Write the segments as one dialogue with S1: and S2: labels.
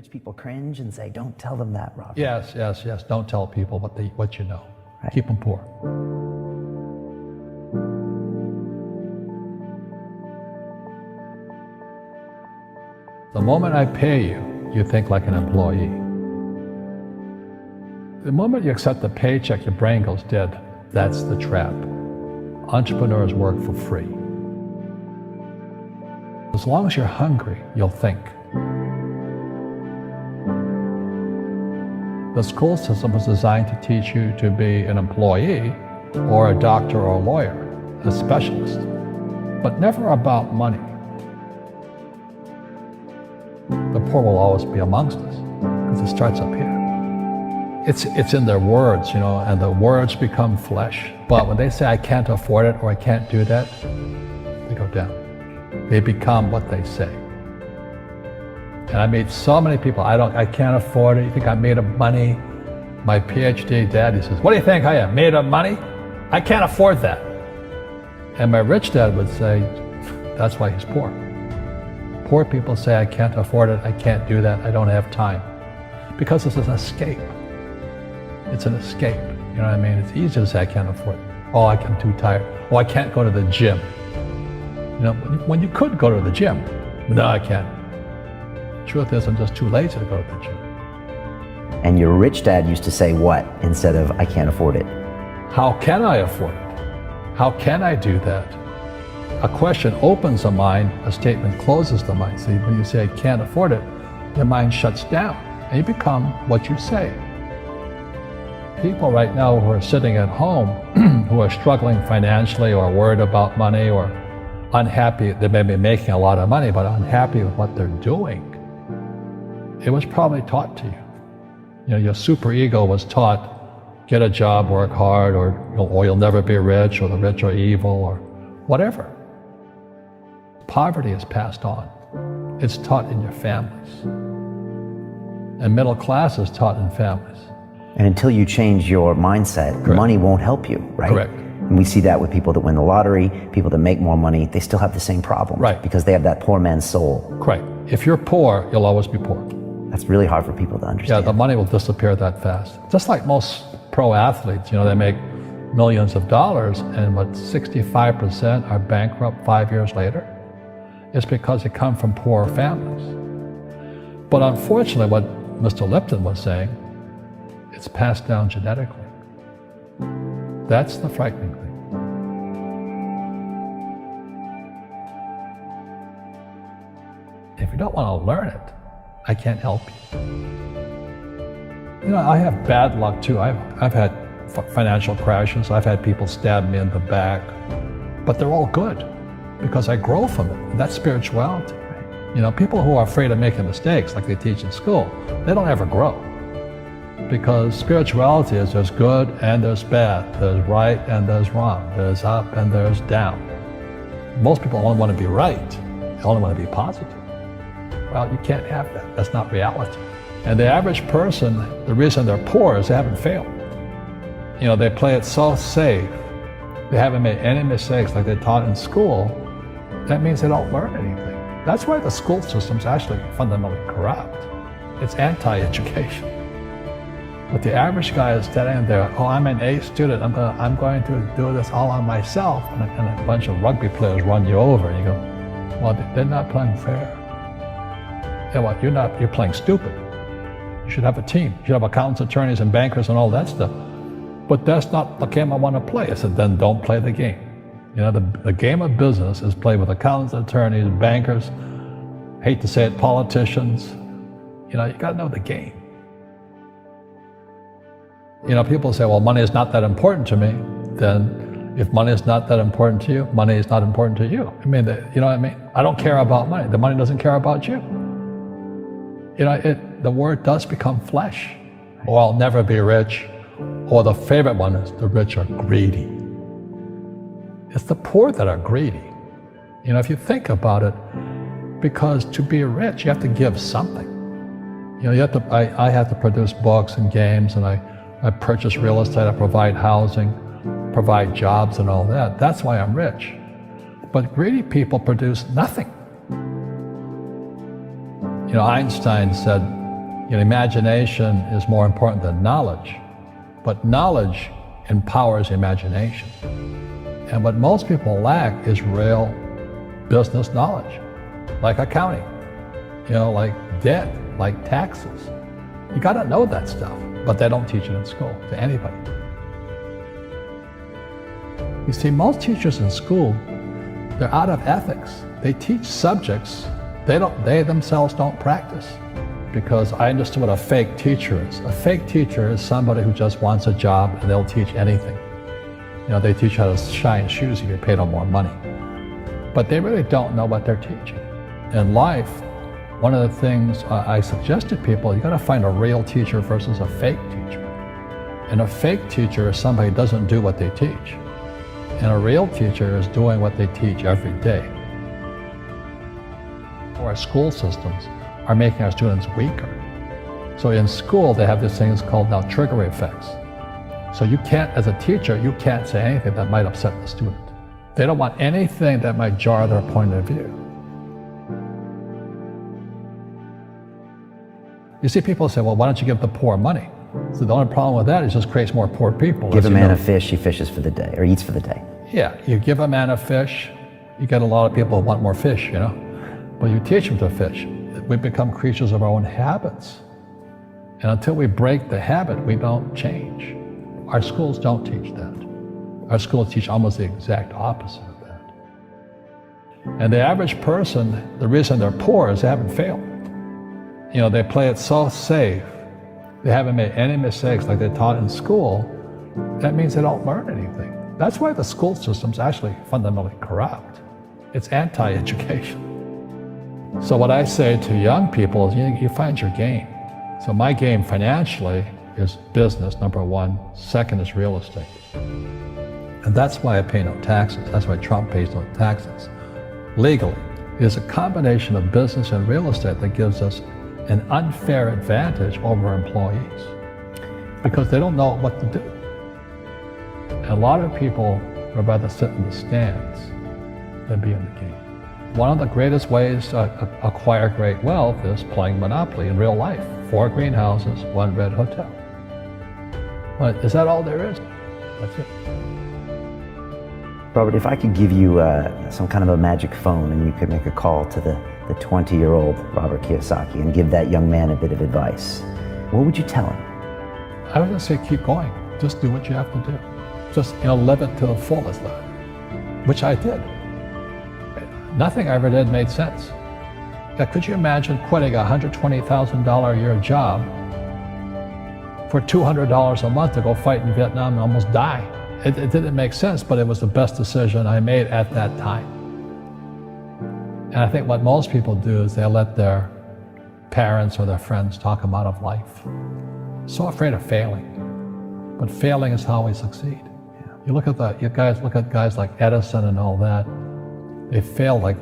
S1: rich people cringe and say, don't tell them that, Robert?
S2: Yes, yes, yes. Don't tell people what you know. Right. Keep them poor. The moment I pay you, you think like an employee. The moment you accept the paycheck, your brain goes dead. That's the trap. Entrepreneurs work for free. As long as you're hungry, you'll think. The school system was designed to teach you to be an employee or a doctor or a lawyer, a specialist, but never about money. The poor will always be amongst us because it starts up here. It's in their words, and the words become flesh. But when they say, I can't afford it or I can't do that, they go down. They become what they say. And I meet so many people, I can't afford it. You think I'm made of money? My PhD dad, he says, what do you think I am, made of money? I can't afford that. And my rich dad would say, that's why he's poor. Poor people say, I can't afford it, I can't do that, I don't have time. Because it's an escape. It's an escape, you know what I mean? It's easy to say, I can't afford it. Oh, I'm too tired. Oh, I can't go to the gym. When you could go to the gym. No, I can't. Truth is, I'm just too lazy to go to the gym.
S1: And your rich dad used to say what instead of, I can't afford it?
S2: How can I afford it? How can I do that? A question opens the mind, a statement closes the mind. See, when you say, I can't afford it, your mind shuts down, and you become what you say. People right now who are sitting at home, who are struggling financially or worried about money or unhappy, they may be making a lot of money, but unhappy with what they're doing. It was probably taught to you. Your superego was taught, get a job, work hard, or you'll never be rich, or the rich are evil, or whatever. Poverty is passed on. It's taught in your families. And middle class is taught in families.
S1: And until you change your mindset,
S2: Correct.
S1: Money won't help you, right?
S2: Correct.
S1: And we see that with people that win the lottery, people that make more money, they still have the same problem.
S2: Right.
S1: Because they have that poor man's soul.
S2: Correct. If you're poor, you'll always be poor.
S1: That's really hard for people to understand.
S2: Yeah, the money will disappear that fast. Just like most pro athletes, they make millions of dollars, and 65% are bankrupt 5 years later. It's because they come from poor families. But unfortunately, what Mr. Lipton was saying, it's passed down genetically. That's the frightening thing. If you don't want to learn it, I can't help you. I have bad luck too. I've had financial crashes. I've had people stab me in the back, but they're all good because I grow from it. And that's spirituality. People who are afraid of making mistakes, like they teach in school, they don't ever grow. Because spirituality is there's good and there's bad, there's right and there's wrong, there's up and there's down. Most people only want to be right, they only want to be positive. Well, you can't have that, that's not reality. And the average person, the reason they're poor is they haven't failed. They play it so safe, they haven't made any mistakes like they taught in school. That means they don't learn anything. That's why the school system's actually fundamentally corrupt. It's anti-education. But the average guy is standing there, oh, I'm an A student, I'm going to do this all on myself, and a bunch of rugby players run you over, and you go, well, they're not playing fair. Yeah, well, you're playing stupid. You should have a team. You should have accountants, attorneys, and bankers, and all that stuff. But that's not the game I want to play. I said, then don't play the game. The game of business is played with accountants, attorneys, bankers, hate to say it, politicians. You got to know the game. People say, well, money is not that important to me. Then if money is not that important to you, money is not important to you. You know what I mean? I don't care about money. The money doesn't care about you. The word does become flesh. Or I'll never be rich. Or the favorite one is the rich are greedy. It's the poor that are greedy. If you think about it, because to be rich, you have to give something. I have to produce books and games, and I purchase real estate, I provide housing, provide jobs and all that. That's why I'm rich. But greedy people produce nothing. Einstein said, Imagination is more important than knowledge, but knowledge empowers imagination. And what most people lack is real business knowledge, like accounting, like debt, like taxes. You gotta know that stuff, but they don't teach it in school to anybody. You see, most teachers in school, they're out of ethics. They teach subjects they themselves don't practice. Because I understood what a fake teacher is. A fake teacher is somebody who just wants a job and they'll teach anything. They teach how to shine shoes if you pay them more money. But they really don't know what they're teaching. In life, one of the things I suggest to people, you gotta find a real teacher versus a fake teacher. And a fake teacher is somebody who doesn't do what they teach. And a real teacher is doing what they teach every day. Our school systems are making our students weaker. So in school, they have these things called now trigger effects. So you can't, as a teacher, you can't say anything that might upset the student. They don't want anything that might jar their point of view. You see people say, well, why don't you give the poor money? So the only problem with that is it just creates more poor people.
S1: Give a man a fish, he fishes for the day, or eats for the day.
S2: Yeah, you give a man a fish, you get a lot of people who want more fish, But you teach them to fish. We become creatures of our own habits. And until we break the habit, we don't change. Our schools don't teach that. Our schools teach almost the exact opposite of that. And the average person, the reason they're poor is they haven't failed. They play it so safe. They haven't made any mistakes like they taught in school. That means they don't learn anything. That's why the school system's actually fundamentally corrupt. It's anti-education. So what I say to young people is you find your game. So my game financially is business, number one. Second is real estate. And that's why I pay no taxes. That's why Trump pays no taxes. Legally, it is a combination of business and real estate that gives us an unfair advantage over employees because they don't know what to do. And a lot of people would rather sit in the stands than be in the game. One of the greatest ways to acquire great wealth is playing Monopoly in real life. 4 greenhouses, 1 red hotel. But is that all there is? That's it.
S1: Robert, if I could give you some kind of a magic phone and you could make a call to the 20-year-old Robert Kiyosaki and give that young man a bit of advice, what would you tell him?
S2: I would just say keep going. Just do what you have to do. Just live it to the fullest, which I did. Nothing I ever did made sense. Could you imagine quitting a $120,000 a year job for $200 a month to go fight in Vietnam and almost die? It didn't make sense, but it was the best decision I made at that time. And I think what most people do is they let their parents or their friends talk them out of life. So afraid of failing. But failing is how we succeed. You look at guys like Edison and all that. They failed like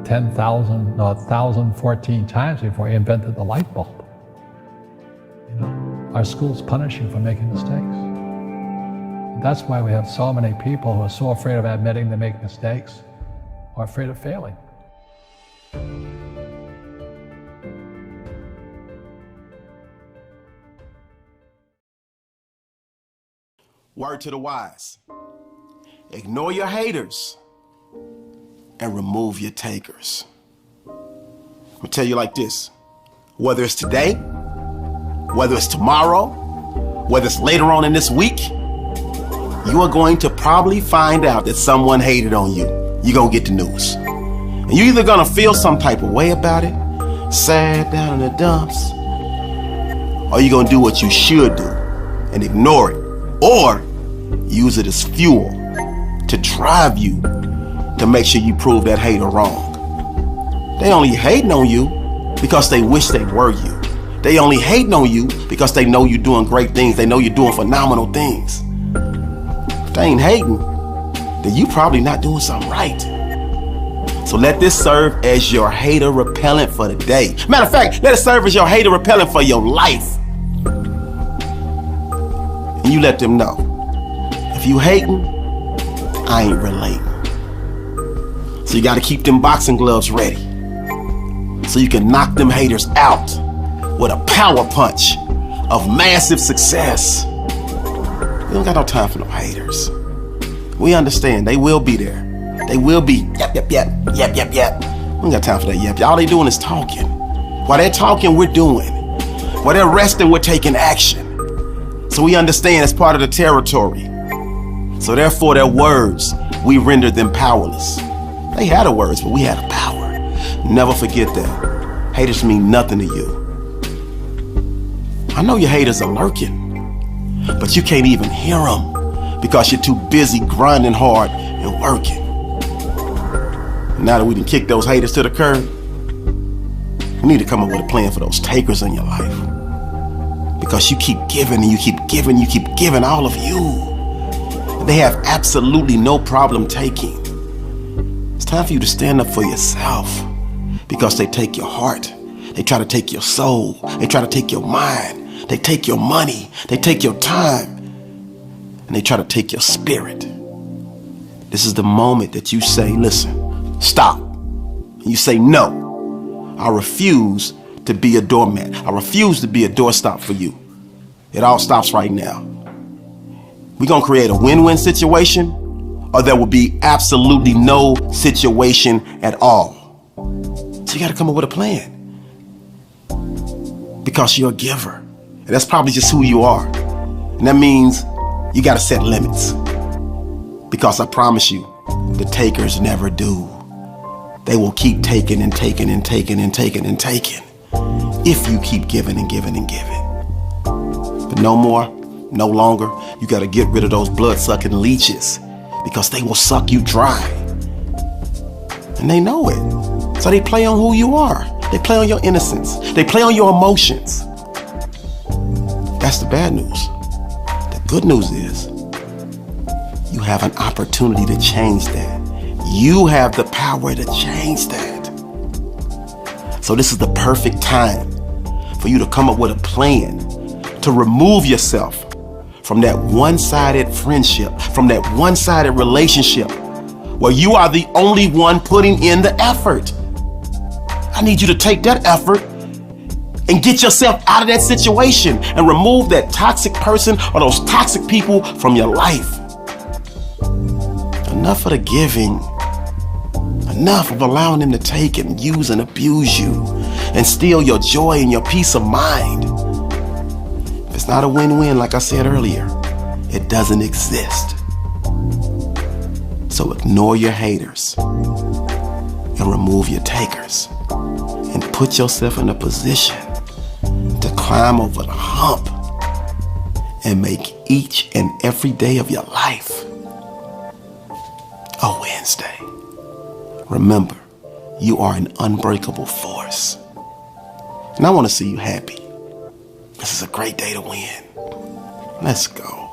S2: 1,014 times before he invented the light bulb. Our schools punish you for making mistakes. And that's why we have so many people who are so afraid of admitting they make mistakes or afraid of failing.
S3: Word to the wise. Ignore your haters and remove your takers. I'm gonna tell you like this. Whether it's today, whether it's tomorrow, whether it's later on in this week, you are going to probably find out that someone hated on you. You're gonna get the news. And you're either gonna feel some type of way about it, sad down in the dumps, or you're gonna do what you should do and ignore it, or use it as fuel to drive you to make sure you prove that hater wrong. They only hating on you because they wish they were you. They only hating on you because they know you're doing great things. They know you're doing phenomenal things. If they ain't hating, then you probably not doing something right. So let this serve as your hater repellent for the day. Matter of fact, let it serve as your hater repellent for your life. And you let them know, if you hating, I ain't relating. So you gotta keep them boxing gloves ready so you can knock them haters out with a power punch of massive success. We don't got no time for no haters. We understand they will be there. They will be yep. We don't got time for that yep. All they doing is talking. While they're talking, we're doing. While they're resting, we're taking action. So we understand it's part of the territory. So therefore, their words, we rendered them powerless. They had the words, but we had the power. Never forget that. Haters mean nothing to you. I know your haters are lurking, but you can't even hear them because you're too busy grinding hard and working. Now that we done kicked those haters to the curb, we need to come up with a plan for those takers in your life. Because you keep giving and you keep giving, you keep giving, all of you. They have absolutely no problem taking. It's time for you to stand up for yourself, because they take your heart. They try to take your soul. They try to take your mind. They take your money. They take your time. And they try to take your spirit. This is the moment that you say, listen, stop. And you say, no, I refuse to be a doormat. I refuse to be a doorstop for you. It all stops right now. We're going to create a win-win situation, or there will be absolutely no situation at all. So you got to come up with a plan, because you're a giver. And that's probably just who you are. And that means you got to set limits, because I promise you, the takers never do. They will keep taking and taking and taking and taking and taking if you keep giving and giving and giving. But no more, no longer. You got to get rid of those blood-sucking leeches, because they will suck you dry. And they know it. So they play on who you are. They play on your innocence. They play on your emotions. That's the bad news. The good news is you have an opportunity to change that. You have the power to change that. So this is the perfect time for you to come up with a plan to remove yourself from that one-sided friendship, from that one-sided relationship where you are the only one putting in the effort. I need you to take that effort and get yourself out of that situation and remove that toxic person or those toxic people from your life. Enough of the giving. Enough of allowing them to take and use and abuse you and steal your joy and your peace of mind. If it's not a win-win, like I said earlier, it doesn't exist. So ignore your haters and remove your takers and put yourself in a position to climb over the hump and make each and every day of your life a Wednesday. Remember, you are an unbreakable force. And I want to see you happy. This is a great day to win. Let's go.